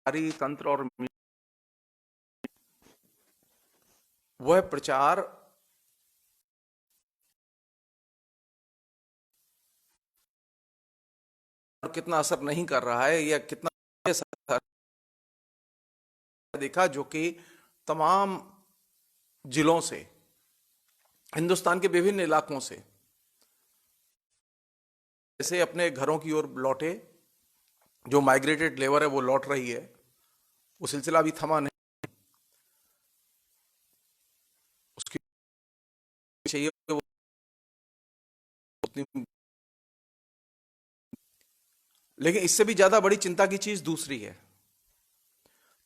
सरकारी तंत्र और वह प्रचार कितना असर नहीं कर रहा है या कितना असर देखा, जो कि तमाम जिलों से, हिंदुस्तान के विभिन्न इलाकों से ऐसे अपने घरों की ओर लौटे, जो माइग्रेटेड लेबर है वो लौट रही है। वो सिलसिला अभी थमा नहीं, उसकी चाहिए वो उतनी। लेकिन इससे भी ज्यादा बड़ी चिंता की चीज दूसरी है।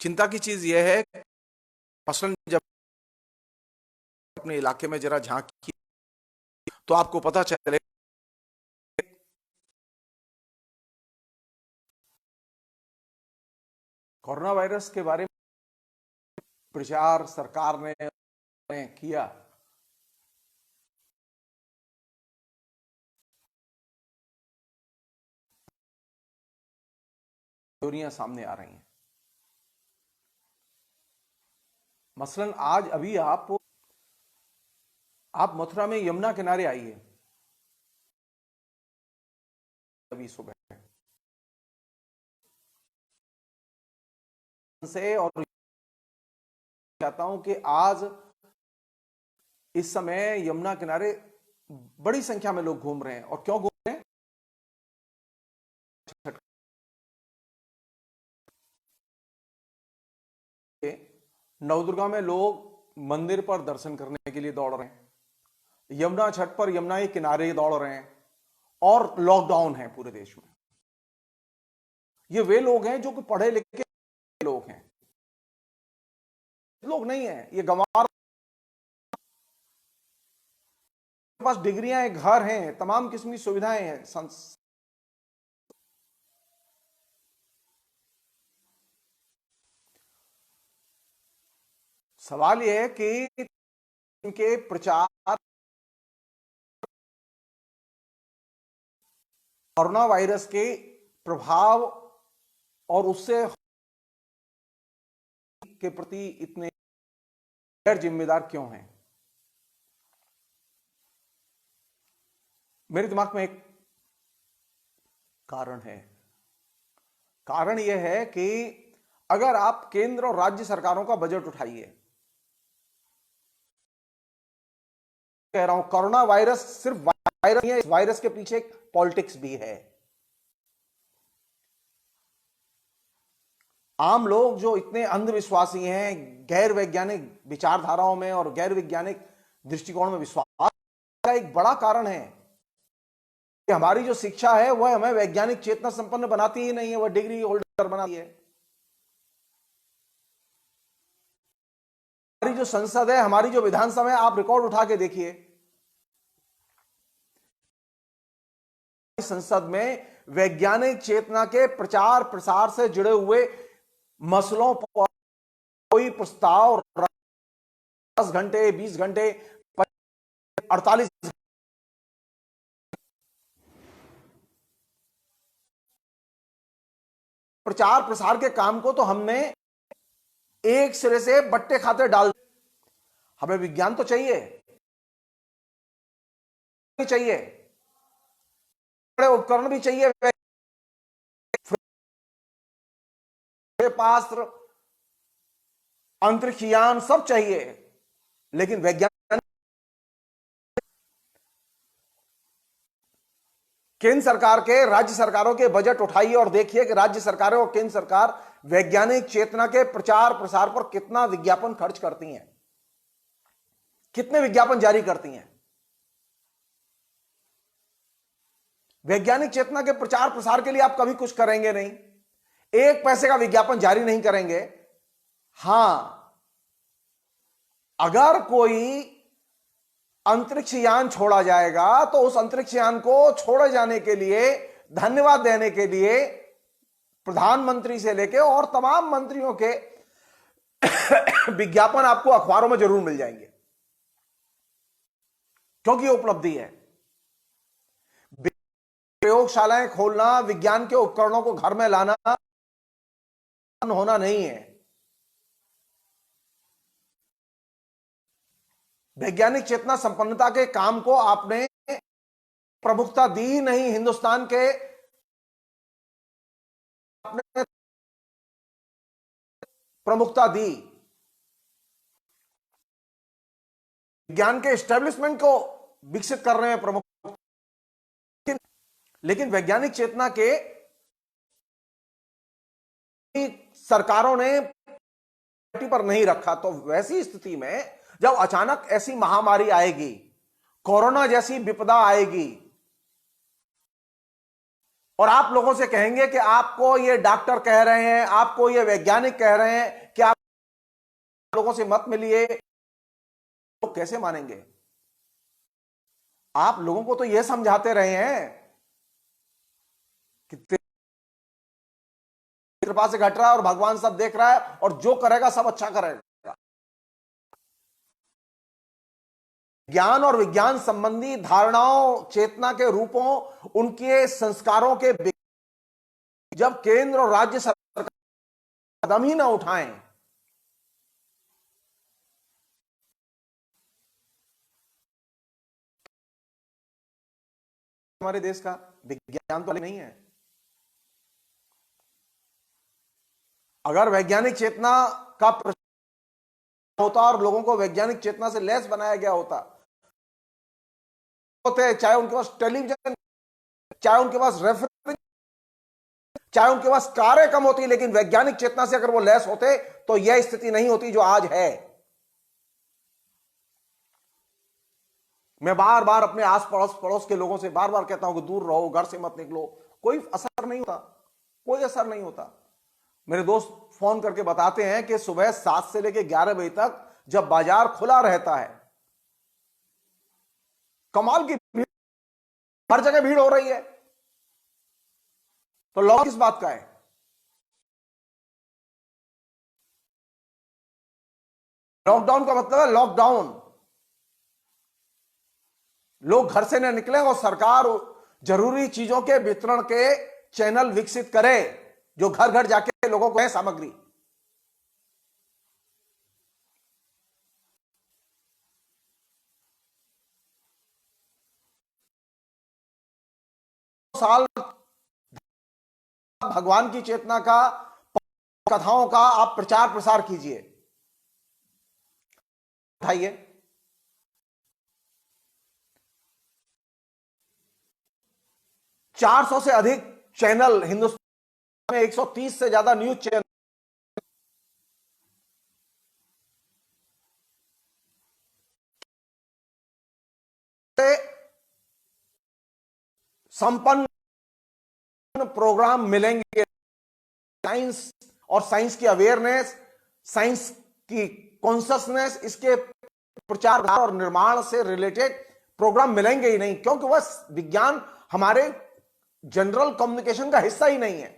चिंता की चीज यह है, मसलन जब अपने इलाके में जरा झांकी तो आपको पता चले कोरोना वायरस के बारे में प्रचार सरकार ने किया। थ्योरियां सामने आ रही हैं। मसलन आज अभी आप मथुरा में यमुना किनारे आइए अभी सुबह से, और चाहता हूं कि आज इस समय यमुना किनारे बड़ी संख्या में लोग घूम रहे हैं। और क्यों घूम रहे हैं? नवदुर्गा में लोग मंदिर पर दर्शन करने के लिए दौड़ रहे हैं, यमुना छठ पर यमुना के किनारे दौड़ रहे हैं, और लॉकडाउन है पूरे देश में। ये वे लोग हैं जो कि पढ़े लिखे लोग हैं, लोग नहीं है ये गंवार, के पास डिग्रियां हैं, घर हैं, तमाम किस्म की सुविधाएं हैं। सवाल यह है कि इनके प्रचार कोरोना वायरस के प्रभाव और उससे के प्रति इतने गैर जिम्मेदार क्यों हैं? मेरे दिमाग में एक कारण है। कारण यह है कि अगर आप केंद्र और राज्य सरकारों का बजट उठाइए, कह रहा हूं कोरोना वायरस सिर्फ वायरस नहीं है, इस वायरस के पीछे एक पॉलिटिक्स भी है। आम लोग जो इतने अंधविश्वासी हैं, गैर वैज्ञानिक विचारधाराओं में और गैर वैज्ञानिक दृष्टिकोण में विश्वास का एक बड़ा कारण है कि हमारी जो शिक्षा है वह हमें वैज्ञानिक चेतना संपन्न बनाती ही नहीं है, वह डिग्री होल्डर बनाती है। हमारी जो संसद है, हमारी जो विधानसभा है, आप रिकॉर्ड उठा के देखिए, संसद में वैज्ञानिक चेतना के प्रचार प्रसार से जुड़े हुए मसलों पर कोई प्रस्ताव 10 घंटे, 20 घंटे, 48 प्रचार प्रसार के काम को तो हमने एक सिरे से बट्टे खाते डाल। हमें विज्ञान तो चाहिए, बड़े उपकरण भी चाहिए, पास्त्र, अंतरिक्ष यान सब चाहिए, लेकिन वैज्ञानिक केंद्र सरकार के, राज्य सरकारों के बजट उठाइए और देखिए कि राज्य सरकारें और केंद्र सरकार वैज्ञानिक चेतना के प्रचार प्रसार पर कितना विज्ञापन खर्च करती हैं, कितने विज्ञापन जारी करती हैं। वैज्ञानिक चेतना के प्रचार प्रसार के लिए आप कभी कुछ करेंगे नहीं, एक पैसे का विज्ञापन जारी नहीं करेंगे। हां, अगर कोई अंतरिक्ष यान छोड़ा जाएगा तो उस अंतरिक्ष यान को छोड़े जाने के लिए, धन्यवाद देने के लिए प्रधानमंत्री से लेकर और तमाम मंत्रियों के विज्ञापन आपको अखबारों में जरूर मिल जाएंगे, क्योंकि उपलब्धि है। प्रयोगशालाएं खोलना, विज्ञान के उपकरणों को घर में लाना, होना नहीं है। वैज्ञानिक चेतना संपन्नता के काम को आपने प्रमुखता दी ही नहीं। हिंदुस्तान के आपने प्रमुखता दी, विज्ञान के एस्टेब्लिशमेंट को विकसित कर रहे हैं प्रमुख, लेकिन वैज्ञानिक चेतना के सरकारों ने पर नहीं रखा। तो वैसी स्थिति में जब अचानक ऐसी महामारी आएगी, कोरोना जैसी विपदा आएगी, और आप लोगों से कहेंगे कि आपको ये डॉक्टर कह रहे हैं, आपको ये वैज्ञानिक कह रहे हैं कि आप लोगों से मत मिलिए, तो कैसे मानेंगे? आप लोगों को तो ये समझाते रहे हैं कि कृपा से घट रहा है और भगवान सब देख रहा है और जो करेगा सब अच्छा करेगा। ज्ञान और विज्ञान संबंधी धारणाओं, चेतना के रूपों, उनके संस्कारों के जब केंद्र और राज्य सरकार कदम ही ना उठाएं, हमारे देश का विज्ञान तो नहीं है। अगर वैज्ञानिक चेतना का होता और लोगों को वैज्ञानिक चेतना से लैस बनाया गया होता, होते चाहे उनके पास टेलीविजन, चाहे उनके पास रेफरेंस, चाहे उनके पास कारें कम होती, लेकिन वैज्ञानिक चेतना से अगर वो लैस होते तो यह स्थिति नहीं होती जो आज है। मैं बार बार अपने आस पड़ोस के लोगों से बार बार कहता हूं कि दूर रहो, घर से मत निकलो, कोई असर नहीं होता, कोई असर नहीं होता। मेरे दोस्त फोन करके बताते हैं कि सुबह 7 से लेकर 11 बजे तक जब बाजार खुला रहता है, कमाल की भीड़, हर जगह भीड़ हो रही है। तो लॉकडाउन किस बात का है? लॉकडाउन का मतलब है लॉकडाउन, लोग घर से न निकले और सरकार जरूरी चीजों के वितरण के चैनल विकसित करे जो घर घर जाके लोगों को है सामग्री। साल भगवान की चेतना का, कथाओं का आप प्रचार प्रसार कीजिए, उठाइए। चार 400 से अधिक चैनल हिंदुस्तान में, 130 से ज्यादा न्यूज चैनल, संपन्न प्रोग्राम मिलेंगे। साइंस और साइंस की अवेयरनेस, साइंस की कॉन्शियसनेस, इसके प्रचार और निर्माण से रिलेटेड प्रोग्राम मिलेंगे ही नहीं, क्योंकि वह विज्ञान हमारे जनरल कम्युनिकेशन का हिस्सा ही नहीं है।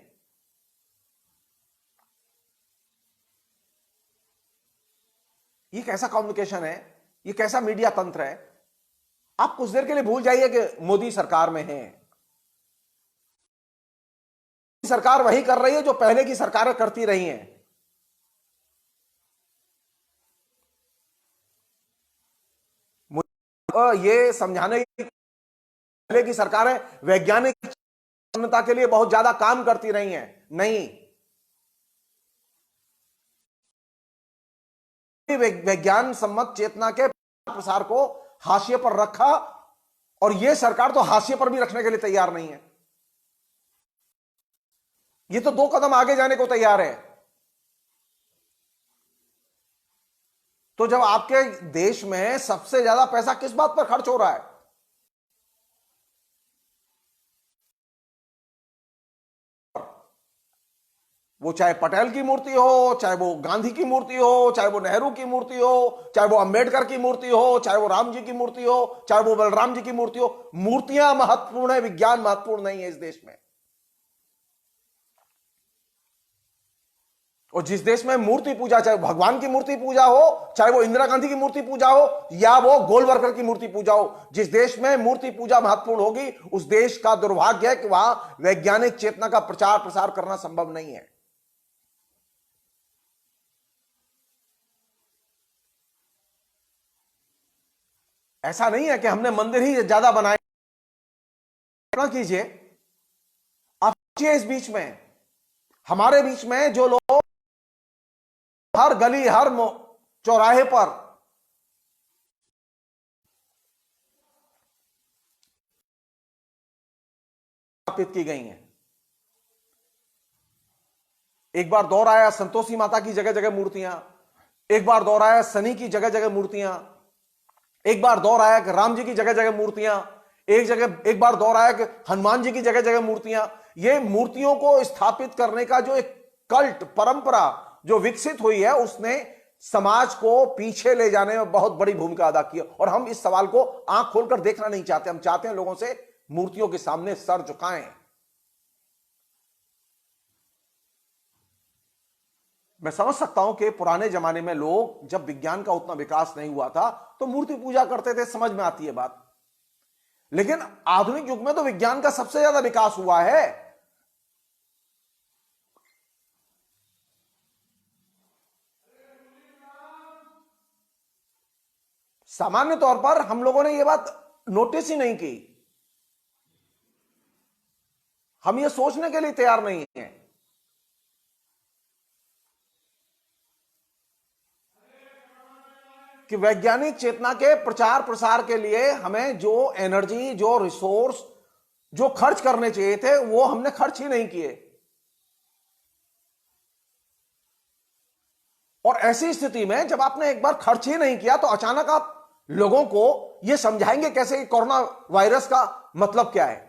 ये कैसा कम्युनिकेशन है, ये कैसा मीडिया तंत्र है? आप कुछ देर के लिए भूल जाइए कि मोदी सरकार में है। सरकार वही कर रही है जो पहले की सरकारें करती रही हैं। ये समझाने की पहले की सरकारें वैज्ञानिक क्षमता के लिए बहुत ज्यादा काम करती रही हैं, नहीं। विज्ञान सम्मत चेतना के प्रसार को हाशिए पर रखा, और यह सरकार तो हाशिए पर भी रखने के लिए तैयार नहीं है। ये तो 2 कदम आगे जाने को तैयार है। तो जब आपके देश में सबसे ज्यादा पैसा किस बात पर खर्च हो रहा है? वो चाहे पटेल की मूर्ति हो, चाहे वो गांधी की मूर्ति हो, चाहे वो नेहरू की मूर्ति हो, चाहे वो अंबेडकर की मूर्ति हो, चाहे वो राम जी की मूर्ति हो, चाहे वो बलराम जी की मूर्ति हो, मूर्तियां महत्वपूर्ण है, विज्ञान महत्वपूर्ण नहीं है इस देश में। और जिस देश में मूर्ति पूजा, चाहे भगवान की मूर्ति पूजा हो, चाहे वो इंदिरा गांधी की मूर्ति पूजा हो, या वो गोलवलकर की मूर्ति पूजा हो, जिस देश में मूर्ति पूजा महत्वपूर्ण होगी, उस देश का दुर्भाग्य है कि वहां वैज्ञानिक चेतना का प्रचार प्रसार करना संभव नहीं है। ऐसा नहीं है कि हमने मंदिर ही ज्यादा बनाए। कल्पना कीजिए, आप सोचिए, इस बीच में, हमारे बीच में जो लोग हर गली, हर चौराहे पर स्थापित की गई हैं। एक बार दौर आया संतोषी माता की जगह जगह मूर्तियां, एक बार दौर आया शनि की जगह जगह मूर्तियां, एक बार दौर आया कि राम जी की जगह जगह मूर्तियां, एक बार दौर आया कि हनुमान जी की जगह जगह मूर्तियां। ये मूर्तियों को स्थापित करने का जो एक कल्ट परंपरा जो विकसित हुई है, उसने समाज को पीछे ले जाने में बहुत बड़ी भूमिका अदा की। और हम इस सवाल को आंख खोलकर देखना नहीं चाहते। हम चाहते हैं लोगों से मूर्तियों के सामने सर झुकाएं। मैं समझ सकता हूं कि पुराने जमाने में लोग, जब विज्ञान का उतना विकास नहीं हुआ था, तो मूर्ति पूजा करते थे, समझ में आती है बात। लेकिन आधुनिक युग में तो विज्ञान का सबसे ज्यादा विकास हुआ है। सामान्य तौर पर हम लोगों ने यह बात नोटिस ही नहीं की। हम यह सोचने के लिए तैयार नहीं हैं कि वैज्ञानिक चेतना के प्रचार प्रसार के लिए हमें जो एनर्जी, जो रिसोर्स, जो खर्च करने चाहिए थे, वो हमने खर्च ही नहीं किए। और ऐसी स्थिति में जब आपने एक बार खर्च ही नहीं किया, तो अचानक आप लोगों को यह समझाएंगे कैसे कि कोरोना वायरस का मतलब क्या है।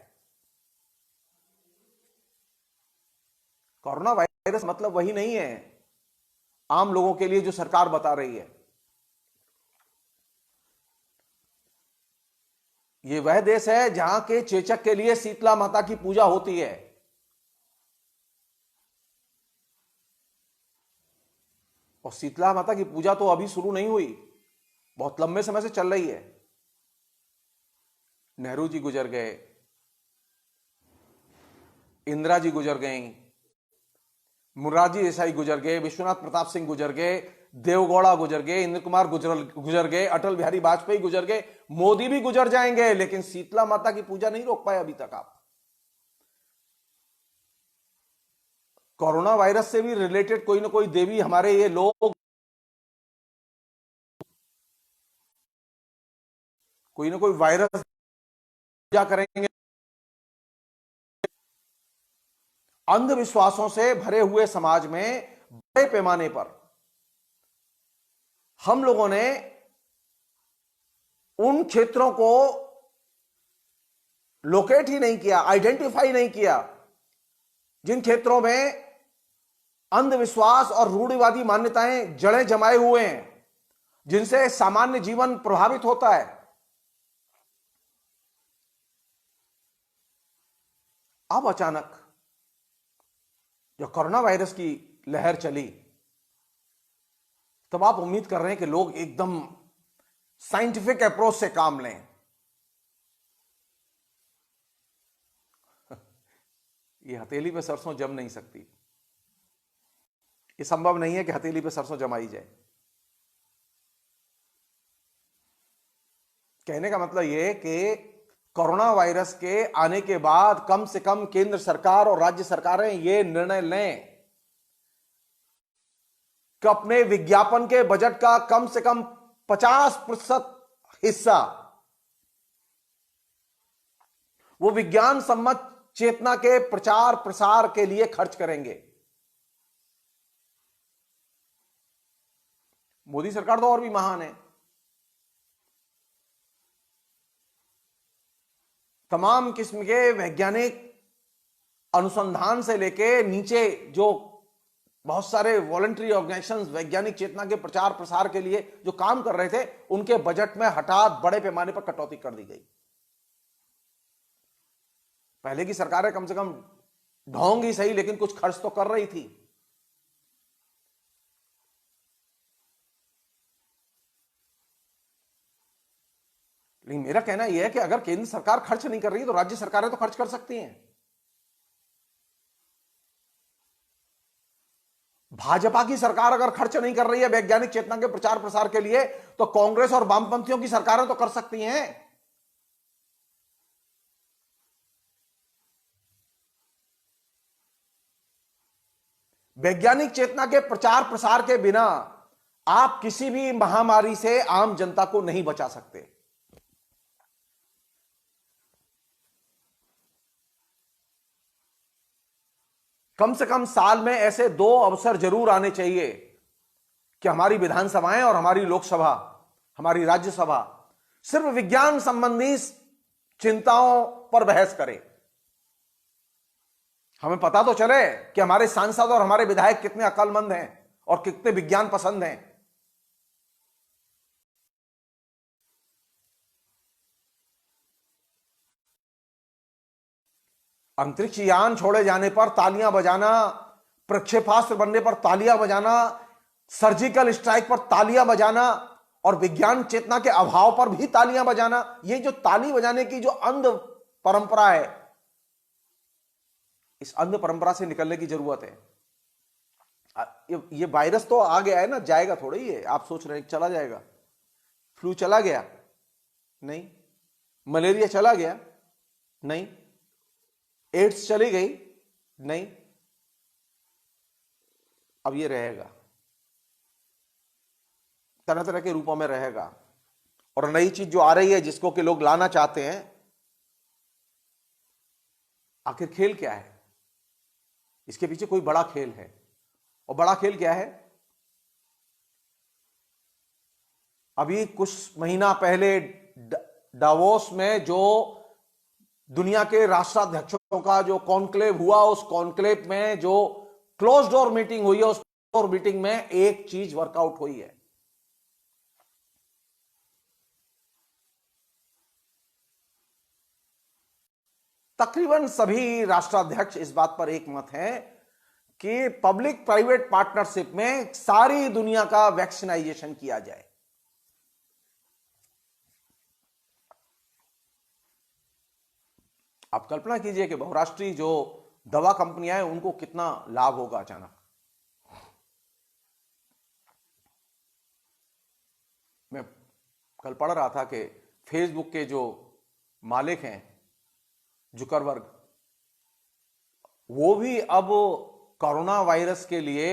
कोरोना वायरस मतलब वही नहीं है आम लोगों के लिए जो सरकार बता रही है। यह वह देश है जहां के चेचक के लिए शीतला माता की पूजा होती है। और शीतला माता की पूजा तो अभी शुरू नहीं हुई, बहुत लंबे समय से चल रही है। नेहरू जी गुजर गए, इंदिरा जी गुजर गईं, मुरारजी देसाई गुजर गए, विश्वनाथ प्रताप सिंह गुजर गए, देवगौड़ा गुजर गए, इंद्र कुमार गुजर गए, अटल बिहारी वाजपेयी गुजर गए, मोदी भी गुजर जाएंगे, लेकिन शीतला माता की पूजा नहीं रोक पाए अभी तक आप। कोरोना वायरस से भी रिलेटेड कोई ना कोई देवी हमारे ये लोग कोई ना कोई वायरस पूजा करेंगे। अंधविश्वासों से भरे हुए समाज में बड़े पैमाने पर हम लोगों ने उन क्षेत्रों को लोकेट ही नहीं किया, आइडेंटिफाई नहीं किया, जिन क्षेत्रों में अंधविश्वास और रूढ़िवादी मान्यताएं जड़ें जमाए हुए हैं, जिनसे सामान्य जीवन प्रभावित होता है। अब अचानक जब कोरोना वायरस की लहर चली, तब आप उम्मीद कर रहे हैं कि लोग एकदम साइंटिफिक अप्रोच से काम लें। ये हथेली पे सरसों जम नहीं सकती। ये संभव नहीं है कि हथेली पे सरसों जमाई जाए। कहने का मतलब यह है कि कोरोना वायरस के आने के बाद कम से कम केंद्र सरकार और राज्य सरकारें यह निर्णय लें कि अपने विज्ञापन के बजट का कम से कम 50% हिस्सा वो विज्ञान सम्मत चेतना के प्रचार प्रसार के लिए खर्च करेंगे। मोदी सरकार तो और भी महान है। तमाम किस्म के वैज्ञानिक अनुसंधान से लेके नीचे जो बहुत सारे वॉलंटरी ऑर्गेनाइजेशंस वैज्ञानिक चेतना के प्रचार प्रसार के लिए जो काम कर रहे थे, उनके बजट में हठात बड़े पैमाने पर कटौती कर दी गई। पहले की सरकारें कम से कम ढोंग ही सही, लेकिन कुछ खर्च तो कर रही थी। लेकिन मेरा कहना यह है कि अगर केंद्र सरकार खर्च नहीं कर रही है, तो राज्य सरकारें तो खर्च कर सकती हैं। भाजपा की सरकार अगर खर्च नहीं कर रही है वैज्ञानिक चेतना के प्रचार प्रसार के लिए, तो कांग्रेस और वामपंथियों की सरकारें तो कर सकती हैं। वैज्ञानिक चेतना के प्रचार प्रसार के बिना आप किसी भी महामारी से आम जनता को नहीं बचा सकते। कम से कम साल में ऐसे 2 अवसर जरूर आने चाहिए कि हमारी विधानसभाएं और हमारी लोकसभा, हमारी राज्यसभा सिर्फ विज्ञान संबंधी चिंताओं पर बहस करे। हमें पता तो चले कि हमारे सांसद और हमारे विधायक कितने अक्लमंद हैं और कितने विज्ञान पसंद हैं। अंतरिक्ष यान छोड़े जाने पर तालियां बजाना, प्रक्षेपास्त्र बनने पर तालियां बजाना, सर्जिकल स्ट्राइक पर तालियां बजाना और विज्ञान चेतना के अभाव पर भी तालियां बजाना, ये जो ताली बजाने की जो अंध परंपरा है, इस अंध परंपरा से निकलने की जरूरत है। ये वायरस तो आ गया है ना, जाएगा थोड़ा ही है। आप सोच रहे हैं चला जाएगा? फ्लू चला गया? नहीं। मलेरिया चला गया? नहीं। एड्स चली गई? नहीं। अब ये रहेगा, तरह तरह के रूपों में रहेगा। और नई चीज जो आ रही है जिसको कि लोग लाना चाहते हैं, आखिर खेल क्या है? इसके पीछे कोई बड़ा खेल है। और बड़ा खेल क्या है? अभी कुछ महीना पहले डावोस में जो दुनिया के राष्ट्राध्यक्षों का जो कॉन्क्लेव हुआ, उस कॉन्क्लेव में जो क्लोज डोर मीटिंग हुई है, उस डोर मीटिंग में एक चीज वर्कआउट हुई है। तकरीबन सभी राष्ट्राध्यक्ष इस बात पर एक मत हैं कि पब्लिक प्राइवेट पार्टनरशिप में सारी दुनिया का वैक्सीनाइजेशन किया जाए। आप कल्पना कीजिए कि बहुराष्ट्रीय जो दवा कंपनियां हैं उनको कितना लाभ होगा अचानक। मैं कल पढ़ रहा था कि फेसबुक के जो मालिक हैं जुकरबर्ग, वो भी अब कोरोना वायरस के लिए,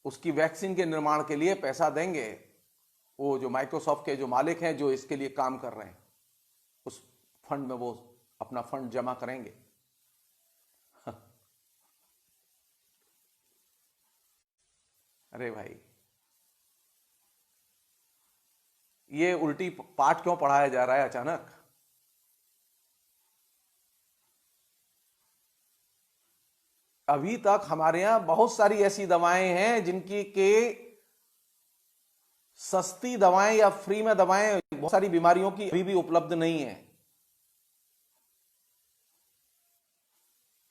उसकी वैक्सीन के निर्माण के लिए पैसा देंगे। वो जो माइक्रोसॉफ्ट के जो मालिक हैं जो इसके लिए काम कर रहे हैं, उस फंड में वो अपना फंड जमा करेंगे। अरे भाई, ये उल्टी पाठ क्यों पढ़ाया जा रहा है अचानक? अभी तक हमारे यहां बहुत सारी ऐसी दवाएं हैं जिनकी के सस्ती दवाएं या फ्री में दवाएं बहुत सारी बीमारियों की अभी भी उपलब्ध नहीं है।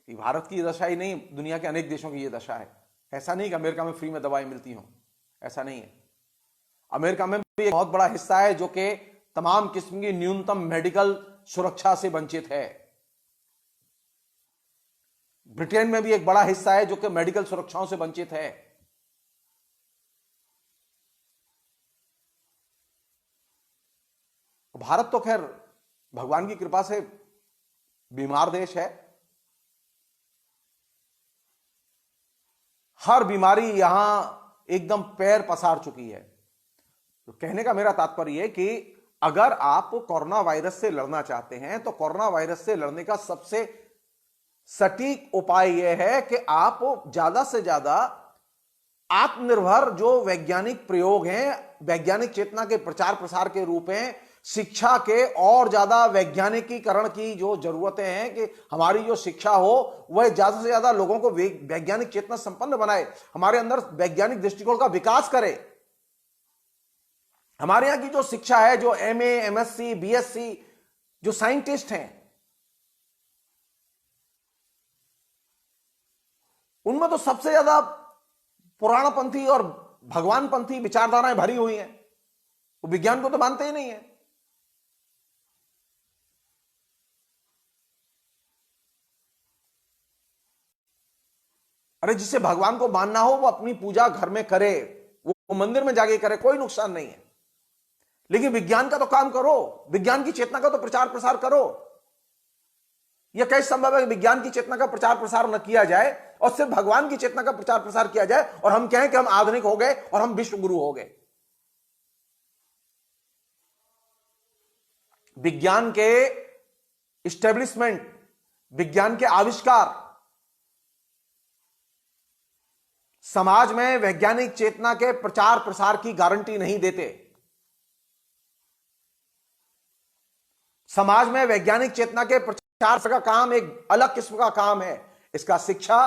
भारत की दशा ही नहीं, दुनिया के अनेक देशों की यह दशा है। ऐसा नहीं कि अमेरिका में फ्री में दवाएं मिलती हों, ऐसा नहीं है। अमेरिका में भी एक बहुत बड़ा हिस्सा है जो कि तमाम किस्म की न्यूनतम मेडिकल सुरक्षा से वंचित है। ब्रिटेन में भी एक बड़ा हिस्सा है जो कि मेडिकल सुरक्षाओं से वंचित है। भारत तो खैर भगवान की कृपा से बीमार देश है। हर बीमारी यहां एकदम पैर पसार चुकी है। तो कहने का मेरा तात्पर्य है कि अगर आप कोरोना वायरस से लड़ना चाहते हैं तो कोरोना वायरस से लड़ने का सबसे सटीक उपाय यह है कि आप ज्यादा से ज्यादा आत्मनिर्भर जो वैज्ञानिक प्रयोग हैं, वैज्ञानिक चेतना के प्रचार प्रसार के रूप में शिक्षा के और ज्यादा वैज्ञानिकीकरण की जो जरूरतें हैं कि हमारी जो शिक्षा हो वह ज्यादा से ज्यादा लोगों को वैज्ञानिक चेतना संपन्न बनाए, हमारे अंदर वैज्ञानिक दृष्टिकोण का विकास करे। हमारे यहां की जो शिक्षा है, जो एमए, एमएससी, बीएससी, जो साइंटिस्ट हैं, उनमें तो सबसे ज्यादा पुराणपंथी और भगवानपंथी विचारधाराएं भरी हुई हैं। वो विज्ञान को तो मानते ही नहीं है। अरे जिसे भगवान को मानना हो वो अपनी पूजा घर में करे, वो मंदिर में जाके करे, कोई नुकसान नहीं है। लेकिन विज्ञान का तो काम करो, विज्ञान की चेतना का तो प्रचार प्रसार करो। यह कैसे संभव है कि विज्ञान की चेतना का प्रचार प्रसार न किया जाए और सिर्फ भगवान की चेतना का प्रचार प्रसार किया जाए और हम कहें कि हम आधुनिक हो गए और हम विश्व गुरु हो गए। विज्ञान के इस्टेब्लिशमेंट, विज्ञान के आविष्कार समाज में वैज्ञानिक चेतना के प्रचार प्रसार की गारंटी नहीं देते। समाज में वैज्ञानिक चेतना के प्रचार का काम एक अलग किस्म का काम है। इसका शिक्षा,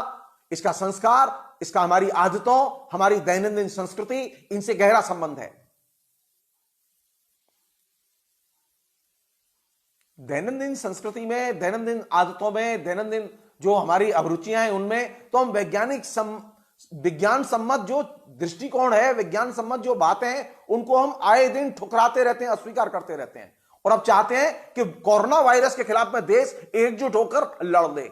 इसका संस्कार, इसका हमारी आदतों, हमारी दैनंदिन संस्कृति, इनसे गहरा संबंध है। दैनंदिन संस्कृति में, दैनंदिन आदतों में, दैनंदिन जो हमारी अभिरुचियां हैं उनमें तो हम विज्ञान सम्मत जो दृष्टिकोण है, विज्ञान सम्मत जो बातें हैं, उनको हम आए दिन ठुकराते रहते हैं, अस्वीकार करते रहते हैं। और अब चाहते हैं कि कोरोना वायरस के खिलाफ में देश एकजुट होकर लड़ ले।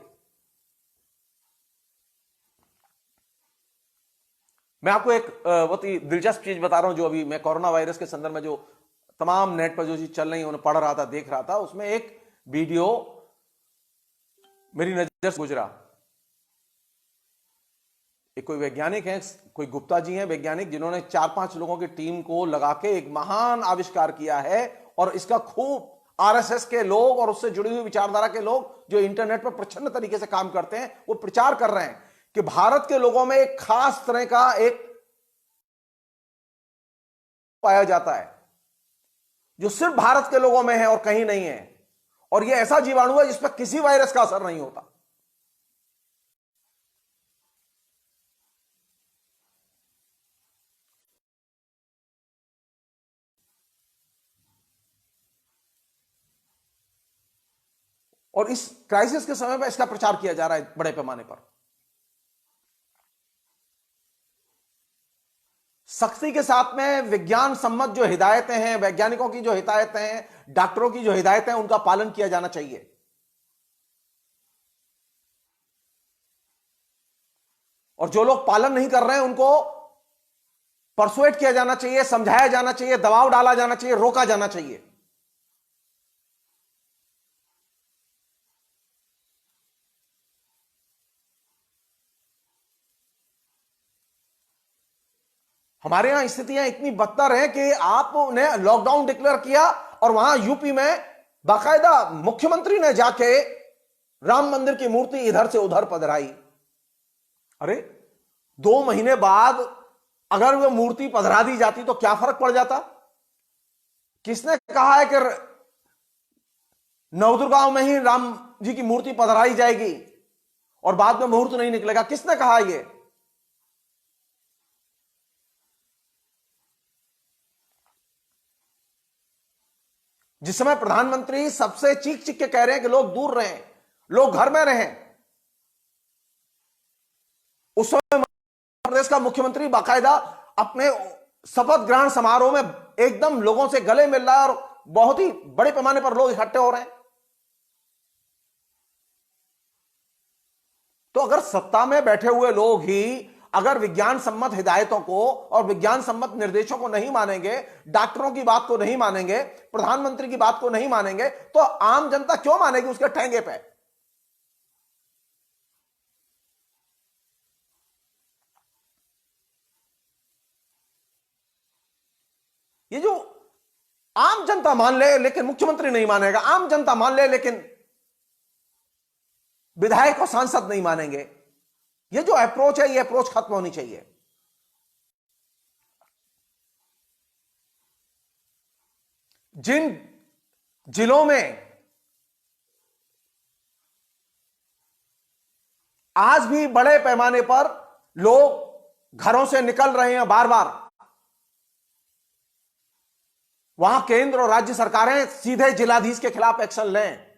मैं आपको एक बहुत ही दिलचस्प चीज बता रहा हूं, जो अभी मैं कोरोना वायरस के संदर्भ में जो तमाम नेट पर जो चीज चल रही है उन्हें पढ़ रहा था, देख रहा था, उसमें एक वीडियो मेरी नजर से गुजरा। एक कोई वैज्ञानिक है, कोई गुप्ता जी हैं वैज्ञानिक, जिन्होंने 4-5 लोगों की टीम को लगा के एक महान आविष्कार किया है। और इसका खूब आरएसएस के लोग और उससे जुड़ी हुई विचारधारा के लोग जो इंटरनेट पर प्रचंड तरीके से काम करते हैं, वो प्रचार कर रहे हैं कि भारत के लोगों में एक खास तरह का एक पाया जाता है जो सिर्फ भारत के लोगों में है और कहीं नहीं है। और यह ऐसा जीवाणु है जिस पर किसी वायरस का असर नहीं होता। और इस क्राइसिस के समय में इसका प्रचार किया जा रहा है बड़े पैमाने पर। सख्ती के साथ में विज्ञान सम्मत जो हिदायतें हैं, वैज्ञानिकों की जो हिदायतें हैं, डॉक्टरों की जो हिदायतें हैं, उनका पालन किया जाना चाहिए। और जो लोग पालन नहीं कर रहे हैं उनको परसुएट किया जाना चाहिए, समझाया जाना चाहिए, दबाव डाला जाना चाहिए, रोका जाना चाहिए। हमारे यहां स्थितियां इतनी बदतर हैं कि आपने लॉकडाउन डिक्लेयर किया और वहां यूपी में बाकायदा मुख्यमंत्री ने जाके राम मंदिर की मूर्ति इधर से उधर पधराई। अरे 2 महीने बाद अगर वो मूर्ति पधरा दी जाती तो क्या फर्क पड़ जाता? किसने कहा है कि नवदुर्गांव में ही राम जी की मूर्ति पधराई जाएगी और बाद में मुहूर्त नहीं निकलेगा? किसने कहा ये? जिस समय प्रधानमंत्री सबसे चीख चीख के कह रहे हैं कि लोग दूर रहें, लोग घर में रहें, उस समय मध्य प्रदेश का मुख्यमंत्री बाकायदा अपने शपथ ग्रहण समारोह में एकदम लोगों से गले मिल रहा है और बहुत ही बड़े पैमाने पर लोग इकट्ठे हो रहे हैं। तो अगर सत्ता में बैठे हुए लोग ही अगर विज्ञान सम्मत हिदायतों को और विज्ञान सम्मत निर्देशों को नहीं मानेंगे, डॉक्टरों की बात को नहीं मानेंगे, प्रधानमंत्री की बात को नहीं मानेंगे, तो आम जनता क्यों मानेगी उसके ठेंगे पे? ये जो आम जनता मान ले लेकिन मुख्यमंत्री नहीं मानेगा, आम जनता मान ले लेकिन विधायक और सांसद नहीं मानेंगे, ये जो अप्रोच है, ये अप्रोच खत्म होनी चाहिए। जिन जिलों में आज भी बड़े पैमाने पर लोग घरों से निकल रहे हैं बार बार, वहां केंद्र और राज्य सरकारें सीधे जिलाधीश के खिलाफ एक्शन लें।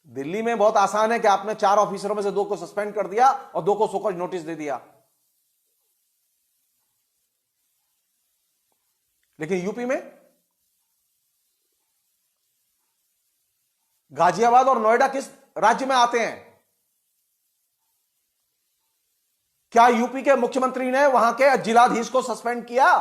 दिल्ली में बहुत आसान है कि आपने 4 ऑफिसरों में से 2 को सस्पेंड कर दिया और 2 को शोकॉज नोटिस दे दिया। लेकिन यूपी में गाजियाबाद और नोएडा किस राज्य में आते हैं? क्या यूपी के मुख्यमंत्री ने वहां के जिलाधीश को सस्पेंड किया?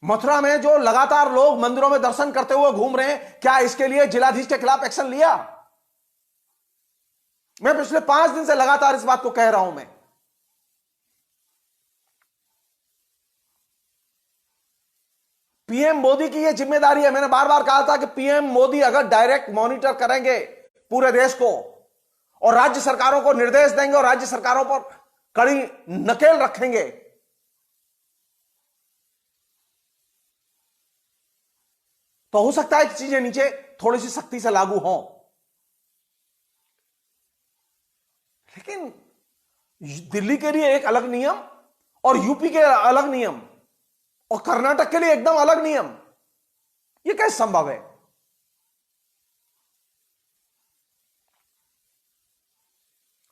मथुरा में जो लगातार लोग मंदिरों में दर्शन करते हुए घूम रहे हैं, क्या इसके लिए जिलाधीश के खिलाफ एक्शन लिया? मैं पिछले 5 दिन से लगातार इस बात को कह रहा हूं। मैं पीएम मोदी की यह जिम्मेदारी है। मैंने बार बार कहा था कि पीएम मोदी अगर डायरेक्ट मॉनिटर करेंगे पूरे देश को और राज्य सरकारों को निर्देश देंगे और राज्य सरकारों पर कड़ी नकेल रखेंगे, तो हो सकता है कि चीजें नीचे थोड़ी सी सख्ती से लागू हों। लेकिन दिल्ली के लिए एक अलग नियम और यूपी के अलग नियम और कर्नाटक के लिए एकदम अलग नियम, यह कैसे संभव है?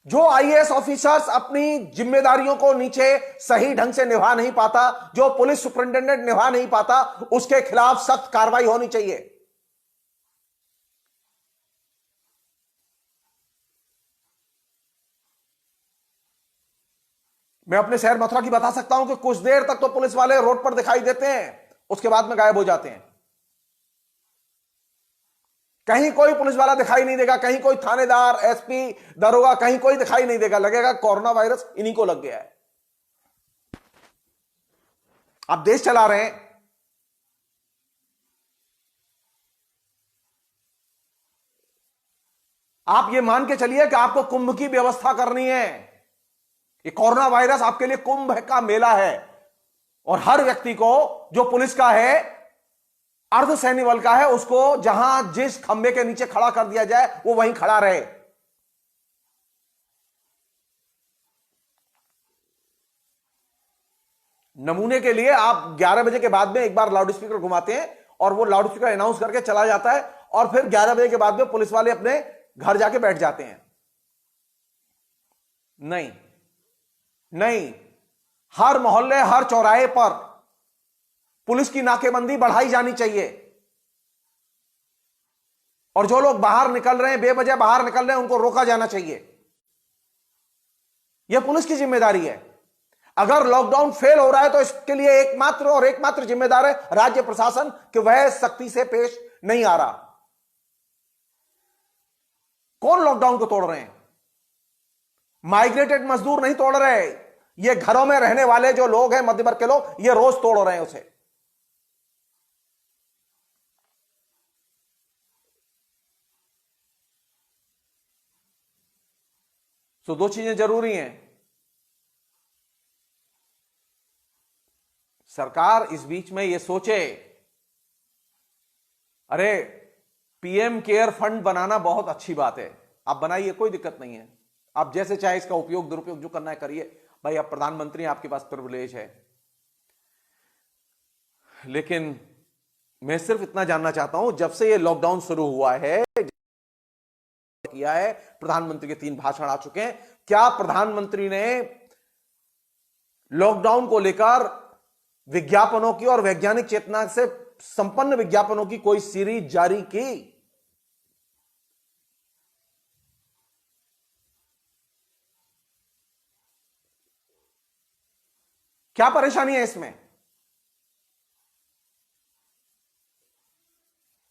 जो आईएएस ऑफिसर्स अपनी जिम्मेदारियों को नीचे सही ढंग से निभा नहीं पाता, जो पुलिस सुपरिंटेंडेंट निभा नहीं पाता, उसके खिलाफ सख्त कार्रवाई होनी चाहिए। मैं अपने शहर मथुरा की बता सकता हूं कि कुछ देर तक तो पुलिस वाले रोड पर दिखाई देते हैं, उसके बाद में गायब हो जाते हैं। कहीं कोई पुलिस वाला दिखाई नहीं देगा, कहीं कोई थानेदार, एसपी, दरोगा, कहीं कोई दिखाई नहीं देगा। लगेगा कोरोना वायरस इन्हीं को लग गया है। आप देश चला रहे हैं, आप ये मान के चलिए कि आपको कुंभ की व्यवस्था करनी है। ये कोरोना वायरस आपके लिए कुंभ का मेला है और हर व्यक्ति को, जो पुलिस का है, अर्धसैनिक बल का है, उसको जहां जिस खंबे के नीचे खड़ा कर दिया जाए वो वहीं खड़ा रहे। नमूने के लिए आप 11 बजे के बाद में एक बार लाउड स्पीकर घुमाते हैं और वो लाउड स्पीकर अनाउंस करके चला जाता है और फिर 11 बजे के बाद में पुलिस वाले अपने घर जाके बैठ जाते हैं। नहीं नहीं, हर मोहल्ले, हर चौराहे पर पुलिस की नाकेबंदी बढ़ाई जानी चाहिए और जो लोग बाहर निकल रहे हैं, बेवजह बाहर निकल रहे हैं, उनको रोका जाना चाहिए। यह पुलिस की जिम्मेदारी है। अगर लॉकडाउन फेल हो रहा है तो इसके लिए एकमात्र जिम्मेदार है राज्य प्रशासन कि वह सख्ती से पेश नहीं आ रहा। कौन लॉकडाउन को तोड़ रहे हैं? माइग्रेटेड मजदूर नहीं तोड़ रहे, ये घरों में रहने वाले जो लोग हैं, मध्य वर्ग के लोग, ये रोज तोड़ रहे हैं उसे। तो दो चीजें जरूरी हैं। सरकार इस बीच में ये सोचे, अरे पीएम केयर फंड बनाना बहुत अच्छी बात है, आप बनाइए, कोई दिक्कत नहीं है, आप जैसे चाहे इसका उपयोग दुरुपयोग जो करना है करिए। भाई आप प्रधानमंत्री हैं, आपके पास प्रिविलेज है। लेकिन मैं सिर्फ इतना जानना चाहता हूं, जब से ये लॉकडाउन शुरू हुआ है, किया है, प्रधानमंत्री के 3 भाषण आ चुके हैं, क्या प्रधानमंत्री ने लॉकडाउन को लेकर विज्ञापनों की और वैज्ञानिक चेतना से संपन्न विज्ञापनों की कोई सीरीज जारी की? क्या परेशानी है इसमें?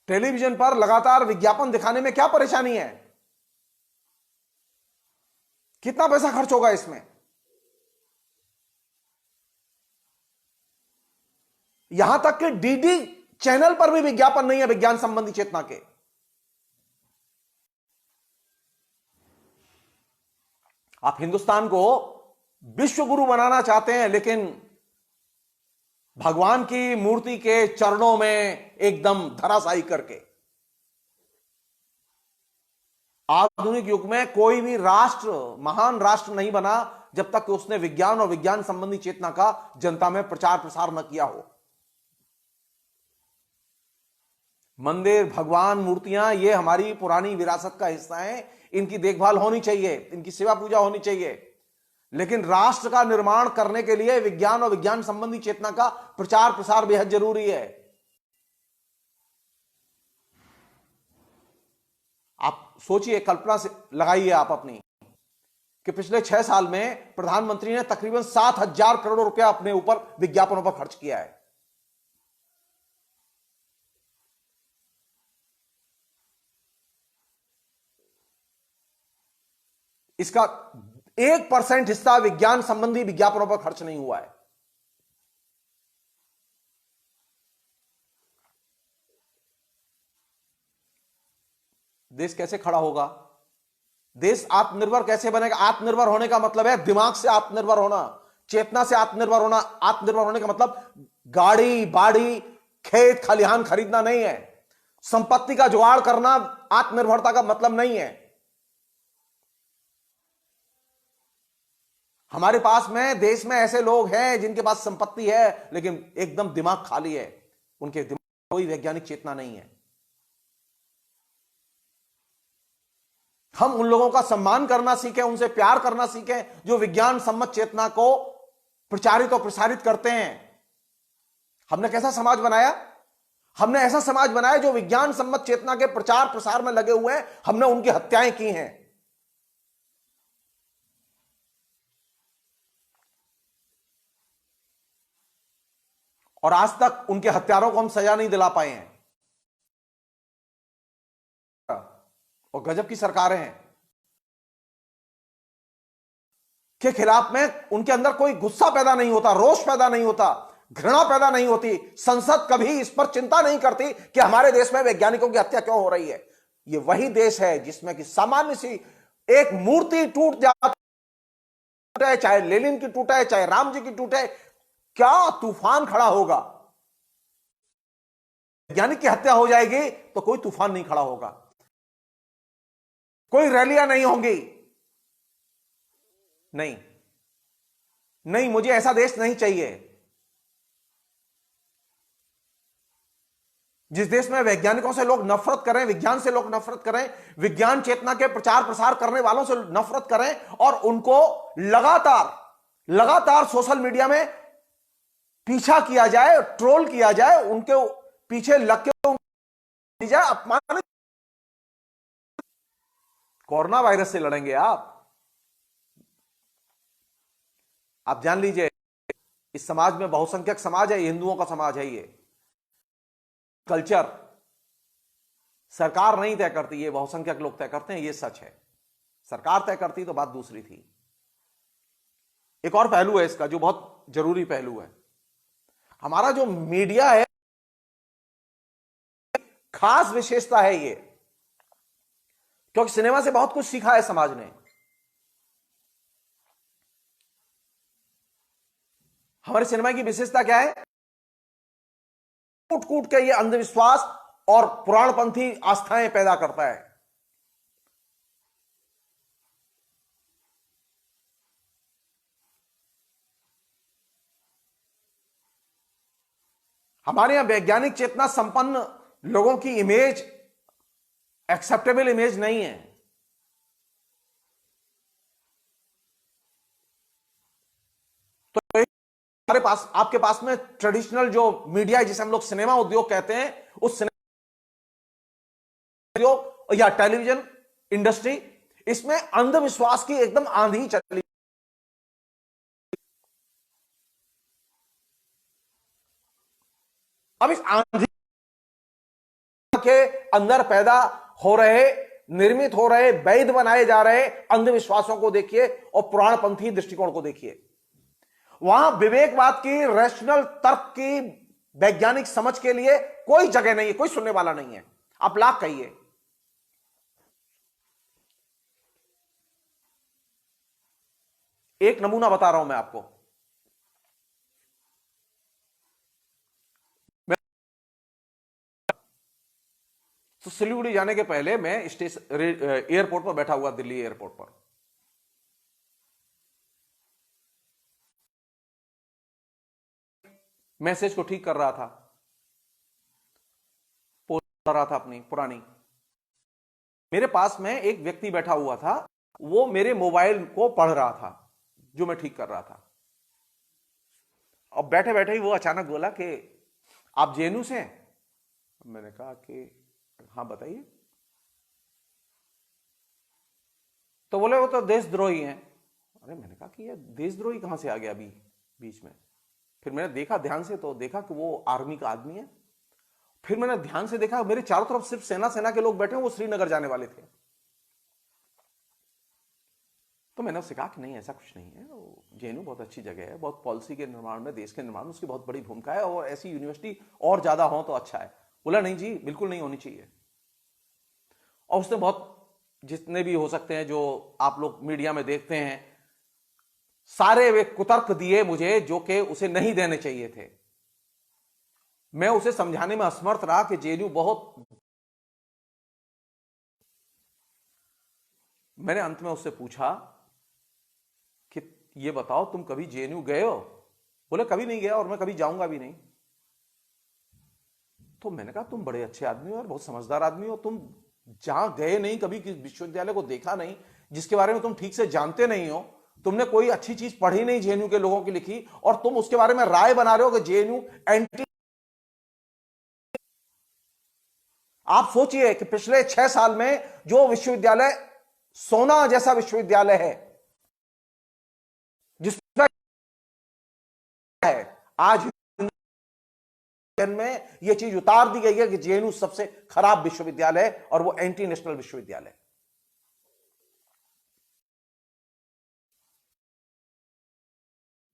टेलीविजन पर लगातार विज्ञापन दिखाने में क्या परेशानी है? कितना पैसा खर्च होगा इसमें? यहां तक कि डीडी चैनल पर भी विज्ञापन नहीं है विज्ञान संबंधी चेतना के। आप हिंदुस्तान को विश्व गुरु बनाना चाहते हैं, लेकिन भगवान की मूर्ति के चरणों में एकदम धराशायी करके। आधुनिक युग में कोई भी राष्ट्र महान राष्ट्र नहीं बना जब तक कि उसने विज्ञान और विज्ञान संबंधी चेतना का जनता में प्रचार प्रसार न किया हो। मंदिर, भगवान, मूर्तियां, ये हमारी पुरानी विरासत का हिस्सा हैं, इनकी देखभाल होनी चाहिए, इनकी सेवा पूजा होनी चाहिए। लेकिन राष्ट्र का निर्माण करने के लिए विज्ञान और विज्ञान संबंधी चेतना का प्रचार प्रसार बेहद जरूरी है। आप सोचिए, कल्पना से लगाइए आप अपनी, कि पिछले 6 साल में प्रधानमंत्री ने तकरीबन 7,000 करोड़ रुपया अपने ऊपर विज्ञापनों पर खर्च किया है। इसका 1% हिस्सा विज्ञान संबंधी विज्ञापनों पर खर्च नहीं हुआ है। देश कैसे खड़ा होगा? देश आत्मनिर्भर कैसे बनेगा? आत्मनिर्भर होने का मतलब है दिमाग से आत्मनिर्भर होना, चेतना से आत्मनिर्भर होना। आत्मनिर्भर होने का मतलब गाड़ी बाड़ी खेत खलिहान खरीदना नहीं है, संपत्ति का जुगाड़ करना आत्मनिर्भरता का मतलब नहीं है। हमारे पास में देश में ऐसे लोग हैं जिनके पास संपत्ति है लेकिन एकदम दिमाग खाली है, उनके दिमाग में कोई वैज्ञानिक चेतना नहीं है। हम उन लोगों का सम्मान करना सीखें, उनसे प्यार करना सीखें जो विज्ञान सम्मत चेतना को प्रचारित और प्रसारित करते हैं। हमने कैसा समाज बनाया? हमने ऐसा समाज बनाया जो विज्ञान सम्मत चेतना के प्रचार प्रसार में लगे हुए हैं। हमने उनकी हत्याएं की हैं। और आज तक उनके हत्यारों को हम सजा नहीं दिला पाए हैं। और गजब की सरकारें हैं के खिलाफ में उनके अंदर कोई गुस्सा पैदा नहीं होता, रोष पैदा नहीं होता, घृणा पैदा नहीं होती। संसद कभी इस पर चिंता नहीं करती कि हमारे देश में वैज्ञानिकों की हत्या क्यों हो रही है। यह वही देश है जिसमें कि सामान्य सी एक मूर्ति टूट जाती है, चाहे लेनिन की टूटे, चाहे राम जी की टूटे, क्या तूफान खड़ा होगा। वैज्ञानिक की हत्या हो जाएगी तो कोई तूफान नहीं खड़ा होगा, कोई रैलियां नहीं होंगी। नहीं नहीं, मुझे ऐसा देश नहीं चाहिए जिस देश में वैज्ञानिकों से लोग नफरत करें, विज्ञान से लोग नफरत करें, विज्ञान चेतना के प्रचार प्रसार करने वालों से नफरत करें और उनको लगातार लगातार सोशल मीडिया में पीछा किया जाए, ट्रोल किया जाए, उनके पीछे लग के जाए, अपमानित। कोरोना वायरस से लड़ेंगे आप जान लीजिए। इस समाज में बहुसंख्यक समाज है, हिंदुओं का समाज है। ये कल्चर सरकार नहीं तय करती, ये बहुसंख्यक लोग तय करते हैं, ये सच है। सरकार तय करती तो बात दूसरी थी। एक और पहलू है इसका जो बहुत जरूरी पहलू है। हमारा जो मीडिया है, खास विशेषता है ये, क्योंकि सिनेमा से बहुत कुछ सीखा है समाज ने। हमारे सिनेमा की विशेषता क्या है? कूट कूट के ये अंधविश्वास और पुराणपंथी आस्थाएं पैदा करता है। हमारे यहां वैज्ञानिक चेतना संपन्न लोगों की इमेज एक्सेप्टेबल इमेज नहीं है। तो हमारे पास, आपके पास में ट्रेडिशनल जो मीडिया है, जिसे हम लोग सिनेमा उद्योग कहते हैं, उस सिनेमा उद्योग या टेलीविजन इंडस्ट्री, इसमें अंधविश्वास की एकदम आंधी चली। अब इस आंधी के अंदर पैदा हो रहे, निर्मित हो रहे, वैध बनाए जा रहे अंधविश्वासों को देखिए और पुराणपंथी दृष्टिकोण को देखिए। वहां विवेकवाद की, रैशनल तर्क की, वैज्ञानिक समझ के लिए कोई जगह नहीं है, कोई सुनने वाला नहीं है। आप लाख कहिए। एक नमूना बता रहा हूं मैं आपको। तो सिलीगुड़ी जाने के पहले मैं स्टेशन एयरपोर्ट पर बैठा हुआ, दिल्ली एयरपोर्ट पर। मैसेज को ठीक कर रहा था, पोस्ट कर रहा था अपनी पुरानी। मेरे पास में एक व्यक्ति बैठा हुआ था, वो मेरे मोबाइल को पढ़ रहा था जो मैं ठीक कर रहा था। अब बैठे बैठे ही वो अचानक बोला कि आप जेएनयू से हैं? मैंने कहा कि हाँ बताइए। तो बोले वो तो देशद्रोही हैं। अरे मैंने कहा कि ये देशद्रोही कहां से आ गया अभी बीच में? फिर मैंने देखा ध्यान से, तो देखा कि वो आर्मी का आदमी है। फिर मैंने ध्यान से देखा मेरे चारों तरफ सिर्फ सेना के लोग बैठे हैं, वो श्रीनगर जाने वाले थे। तो मैंने उससे कहा कि नहीं, ऐसा कुछ नहीं है, जेएनयू बहुत अच्छी जगह है, बहुत पॉलिसी के निर्माण में, देश के निर्माण में उसकी बहुत बड़ी भूमिका है, और ऐसी यूनिवर्सिटी और ज्यादा हो तो अच्छा है। बोला नहीं जी, बिल्कुल नहीं होनी चाहिए। और उसने बहुत, जितने भी हो सकते हैं जो आप लोग मीडिया में देखते हैं, सारे वे कुतर्क दिए मुझे जो कि उसे नहीं देने चाहिए थे। मैं उसे समझाने में असमर्थ रहा कि जेएनयू बहुत। मैंने अंत में उससे पूछा कि ये बताओ तुम कभी जेएनयू गए हो? बोले कभी नहीं गया और मैं कभी जाऊंगा भी नहीं। तो मैंने कहा तुम बड़े अच्छे आदमी हो और बहुत समझदार आदमी हो, तुम जहां गए नहीं कभी, किस विश्वविद्यालय को देखा नहीं, जिसके बारे में तुम ठीक से जानते नहीं हो, तुमने कोई अच्छी चीज पढ़ी नहीं जेएनयू के लोगों की लिखी, और तुम उसके बारे में राय बना रहे हो कि जेएनयू एंटी। आप सोचिए कि पिछले 6 साल में जो विश्वविद्यालय सोना जैसा विश्वविद्यालय है, जिसमें है आज में यह चीज उतार दी गई है कि जेएनयू सबसे खराब विश्वविद्यालय है और वो एंटी नेशनल विश्वविद्यालय।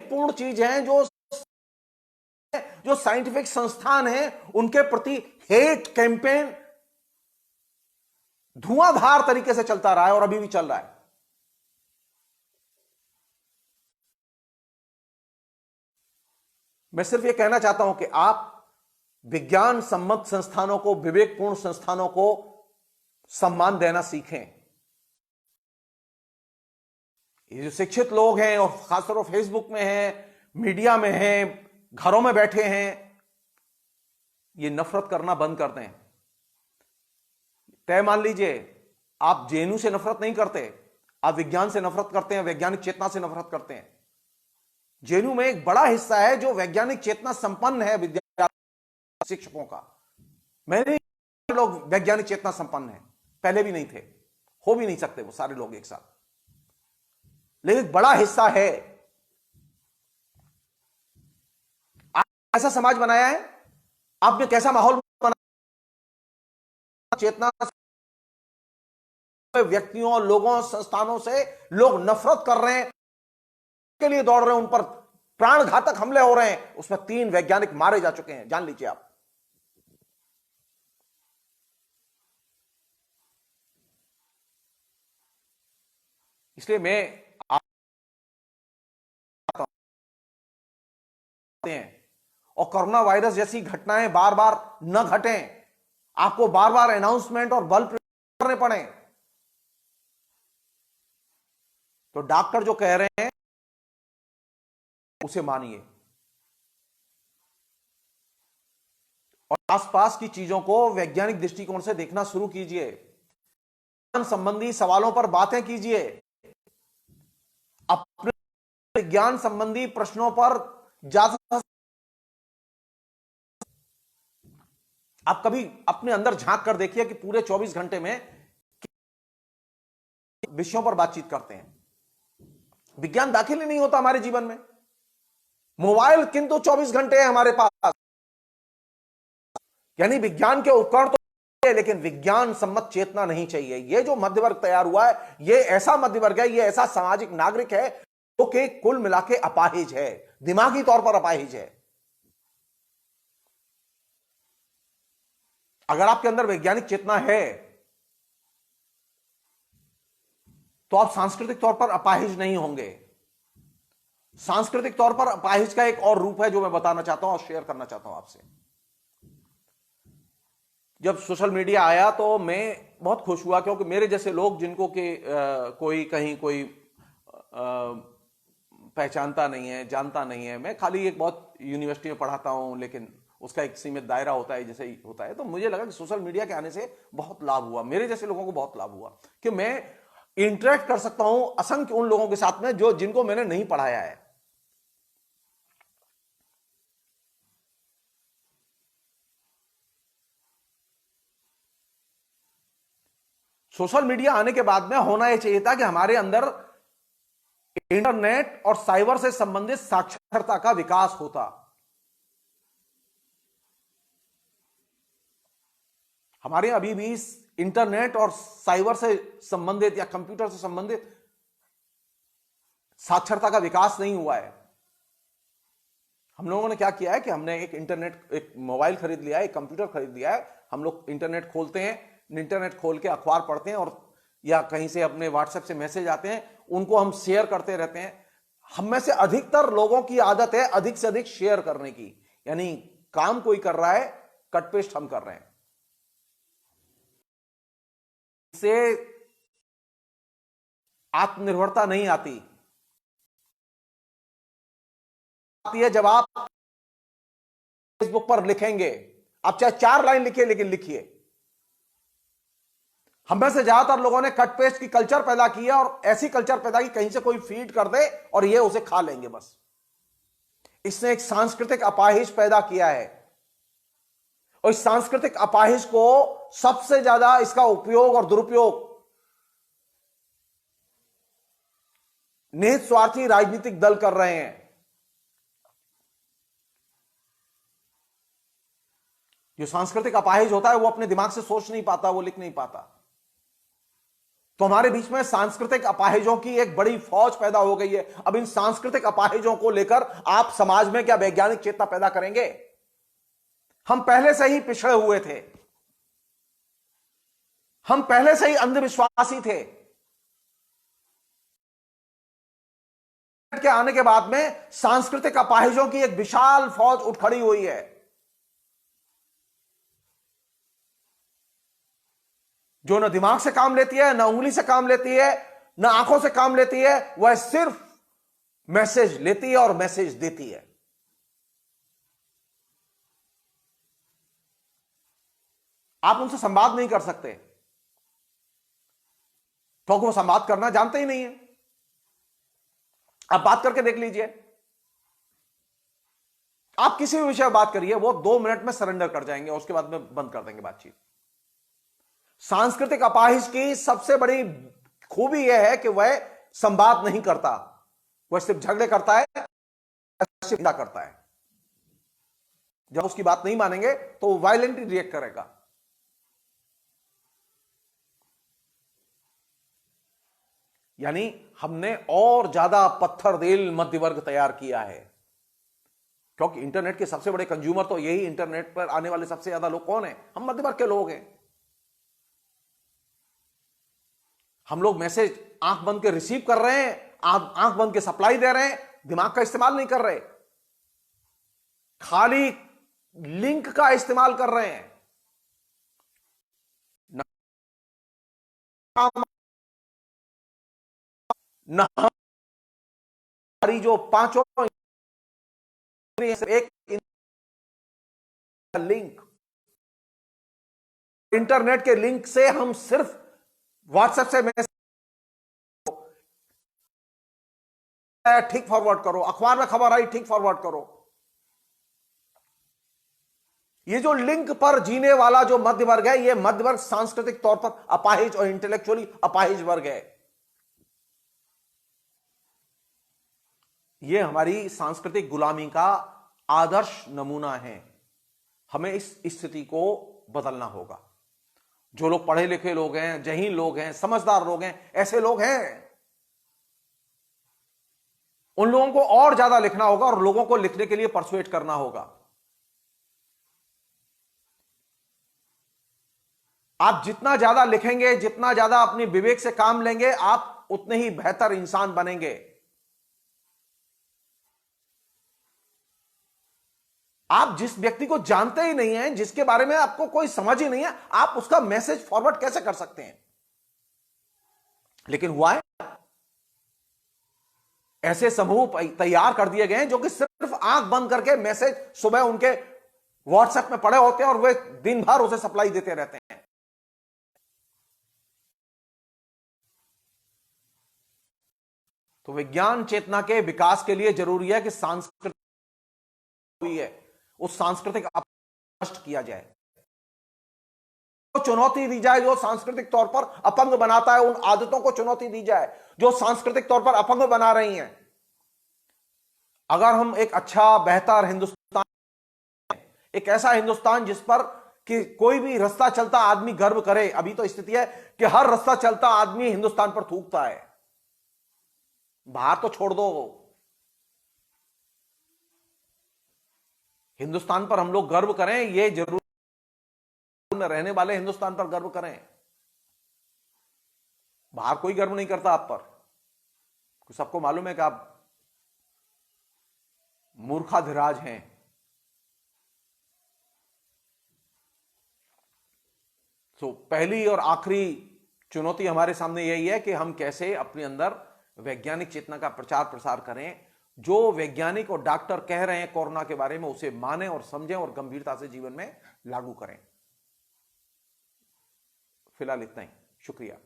पूर्ण चीज है जो साइंटिफिक संस्थान है उनके प्रति हेट कैंपेन धुआंधार तरीके से चलता रहा है और अभी भी चल रहा है। मैं सिर्फ यह कहना चाहता हूं कि आप विज्ञान सम्मत संस्थानों को, विवेकपूर्ण संस्थानों को सम्मान देना सीखें। ये जो शिक्षित लोग हैं और खासतौर पर फेसबुक में हैं, मीडिया में हैं, घरों में बैठे हैं, ये नफरत करना बंद कर दें। तय मान लीजिए, आप जेएनयू से नफरत नहीं करते, आप विज्ञान से नफरत करते हैं, वैज्ञानिक चेतना से नफरत करते हैं। जेएनयू में एक बड़ा हिस्सा है जो वैज्ञानिक चेतना संपन्न है, विद्यार्थी शिक्षकों का। मैंने लोग वैज्ञानिक चेतना संपन्न है, पहले भी नहीं थे, हो भी नहीं सकते वो सारे लोग एक साथ, लेकिन बड़ा हिस्सा है। आपने कैसा समाज बनाया है, आपने कैसा माहौल बनाया, चेतना व्यक्तियों, लोगों, संस्थानों से लोग नफरत कर रहे हैं, के लिए दौड़ रहे हैं, उन पर प्राण घातक हमले हो रहे हैं। उसमें 3 वैज्ञानिक मारे जा चुके हैं, जान लीजिए आप। इसलिए मैं हैं और कोरोना वायरस जैसी घटनाएं बार बार न घटें, आपको बार बार अनाउंसमेंट और बल प्रयोग करने पड़े। तो डॉक्टर जो कह रहे हैं उसे मानिए और आसपास की चीजों को वैज्ञानिक दृष्टिकोण से देखना शुरू कीजिए। संबंधी सवालों पर बातें कीजिए, अपने विज्ञान संबंधी प्रश्नों पर ज्यादा। आप कभी अपने अंदर झांक कर देखिए कि पूरे 24 घंटे में विषयों पर बातचीत करते हैं। विज्ञान दाखिल ही नहीं होता हमारे जीवन में। मोबाइल किंतु 24 घंटे है हमारे पास, यानी विज्ञान के उपकरण तो है, लेकिन विज्ञान सम्मत चेतना नहीं चाहिए। ये जो मध्य वर्ग तैयार हुआ है, ये ऐसा मध्य वर्ग है, ये ऐसा सामाजिक नागरिक है जो कि कुल मिला के अपाहिज है, दिमागी तौर पर अपाहिज है। अगर आपके अंदर वैज्ञानिक चेतना है तो आप सांस्कृतिक तौर पर अपाहिज नहीं होंगे। सांस्कृतिक तौर पर अपाहिज का एक और रूप है जो मैं बताना चाहता हूं और शेयर करना चाहता हूं आपसे। जब सोशल मीडिया आया तो मैं बहुत खुश हुआ, क्योंकि मेरे जैसे लोग जिनको कि कोई कहीं कोई पहचानता नहीं है, जानता नहीं है, मैं खाली एक बहुत यूनिवर्सिटी में पढ़ाता हूं, लेकिन उसका एक सीमित दायरा होता है जैसे ही होता है, तो मुझे लगा कि सोशल मीडिया के आने से बहुत लाभ हुआ, मेरे जैसे लोगों को बहुत लाभ हुआ कि मैं इंटरेक्ट कर सकता हूं असंख्य उन लोगों के साथ में जो जिनको मैंने नहीं पढ़ाया है। सोशल मीडिया आने के बाद में होना यह चाहिए था कि हमारे अंदर इंटरनेट और साइबर से संबंधित साक्षरता का विकास होता। हमारे अभी भी इंटरनेट और साइबर से संबंधित या कंप्यूटर से संबंधित साक्षरता का विकास नहीं हुआ है। हम लोगों ने क्या किया है कि हमने एक मोबाइल खरीद लिया है, एक कंप्यूटर खरीद लिया है। हम लोग इंटरनेट खोलते हैं, इंटरनेट खोल के अखबार पढ़ते हैं, और या कहीं से अपने व्हाट्सएप से मैसेज आते हैं, उनको हम शेयर करते रहते हैं। हम में से अधिकतर लोगों की आदत है अधिक से अधिक शेयर करने की, यानी काम कोई कर रहा है, कट पेस्ट हम कर रहे हैं। इससे आत्मनिर्भरता नहीं आती है। जब आप फेसबुक पर लिखेंगे, आप चाहे 4 लाइन लिखिए, लेकिन लिखिए। हम में से ज्यादातर लोगों ने कट पेस्ट की कल्चर पैदा किया, और ऐसी कल्चर पैदा की कहीं से कोई फीड कर दे और ये उसे खा लेंगे बस। इसने एक सांस्कृतिक अपाहिज पैदा किया है, और इस सांस्कृतिक अपाहिज को सबसे ज्यादा इसका उपयोग और दुरुपयोग निहित स्वार्थी राजनीतिक दल कर रहे हैं। जो सांस्कृतिक अपाहिज होता है वो अपने दिमाग से सोच नहीं पाता, वो लिख नहीं पाता। तो हमारे बीच में सांस्कृतिक अपाहिजों की एक बड़ी फौज पैदा हो गई है। अब इन सांस्कृतिक अपाहिजों को लेकर आप समाज में क्या वैज्ञानिक चेतना पैदा करेंगे? हम पहले से ही पिछड़े हुए थे, हम पहले से ही अंधविश्वासी थे। के आने के बाद में सांस्कृतिक अपाहिजों की एक विशाल फौज उठ खड़ी हुई है, जो न दिमाग से काम लेती है, न उंगली से काम लेती है, न आंखों से काम लेती है। वह सिर्फ मैसेज लेती है और मैसेज देती है। आप उनसे संवाद नहीं कर सकते, क्योंकि वो संवाद करना जानते ही नहीं है। आप बात करके देख लीजिए, आप किसी भी विषय में बात करिए, वो 2 मिनट में सरेंडर कर जाएंगे और उसके बाद में बंद कर देंगे बातचीत। सांस्कृतिक अपाहिज की सबसे बड़ी खूबी यह है कि वह संवाद नहीं करता, वह सिर्फ झगड़े करता है, करता है। जब उसकी बात नहीं मानेंगे तो वो वायलेंटली रिएक्ट करेगा। यानी हमने और ज्यादा पत्थर दिल मध्य वर्ग तैयार किया है, क्योंकि इंटरनेट के सबसे बड़े कंज्यूमर तो यही, इंटरनेट पर आने वाले सबसे ज्यादा लोग कौन है? हम मध्य वर्ग के लोग हैं। हम लोग मैसेज आंख बंद के रिसीव कर रहे हैं, आंख बंद के सप्लाई दे रहे हैं, दिमाग का इस्तेमाल नहीं कर रहे, खाली लिंक का इस्तेमाल कर रहे हैं। न हमारी जो 5 एक लिंक, इंटरनेट के लिंक से हम सिर्फ व्हाट्सएप से मैसेज ठीक फॉरवर्ड करो, अखबार में खबर आई ठीक फॉरवर्ड करो। ये जो लिंक पर जीने वाला जो मध्य वर्ग है, ये मध्य वर्ग सांस्कृतिक तौर पर अपाहिज और इंटेलेक्चुअली अपाहिज वर्ग है। ये हमारी सांस्कृतिक गुलामी का आदर्श नमूना है। हमें इस स्थिति को बदलना होगा। जो लोग पढ़े लिखे लोग हैं, जहीन लोग हैं, समझदार लोग हैं, ऐसे लोग हैं, उन लोगों को और ज्यादा लिखना होगा और लोगों को लिखने के लिए परसुएट करना होगा। आप जितना ज्यादा लिखेंगे, जितना ज्यादा अपनी विवेक से काम लेंगे, आप उतने ही बेहतर इंसान बनेंगे। आप जिस व्यक्ति को जानते ही नहीं हैं, जिसके बारे में आपको कोई समझ ही नहीं है, आप उसका मैसेज फॉरवर्ड कैसे कर सकते हैं? लेकिन हुआ है, ऐसे समूह तैयार कर दिए गए हैं जो कि सिर्फ आंख बंद करके मैसेज सुबह उनके व्हाट्सएप में पड़े होते हैं और वे दिन भर उसे सप्लाई देते रहते हैं। तो विज्ञान चेतना के विकास के लिए जरूरी है कि सांस्कृतिक हुई है, उस सांस्कृतिक नष्ट किया जाए। चुनौती दी जाए जो सांस्कृतिक तौर पर अपंग बनाता है, उन आदतों को चुनौती दी जाए जो सांस्कृतिक तौर पर अपंग बना रही हैं। अगर हम एक अच्छा बेहतर हिंदुस्तान, एक ऐसा हिंदुस्तान जिस पर कि कोई भी रास्ता चलता आदमी गर्व करे। अभी तो स्थिति है कि हर रास्ता चलता आदमी हिंदुस्तान पर थूकता है। बाहर तो छोड़ दो, हिंदुस्तान पर हम लोग गर्व करें, ये जरूर में रहने वाले हिंदुस्तान पर गर्व करें। बाहर कोई गर्व नहीं करता आप पर। सबको मालूम है कि आप मूर्खाधिराज हैं। तो पहली और आखिरी चुनौती हमारे सामने यही है कि हम कैसे अपने अंदर वैज्ञानिक चेतना का प्रचार प्रसार करें। जो वैज्ञानिक और डॉक्टर कह रहे हैं कोरोना के बारे में, उसे मानें और समझें और गंभीरता से जीवन में लागू करें। फिलहाल इतना ही, शुक्रिया।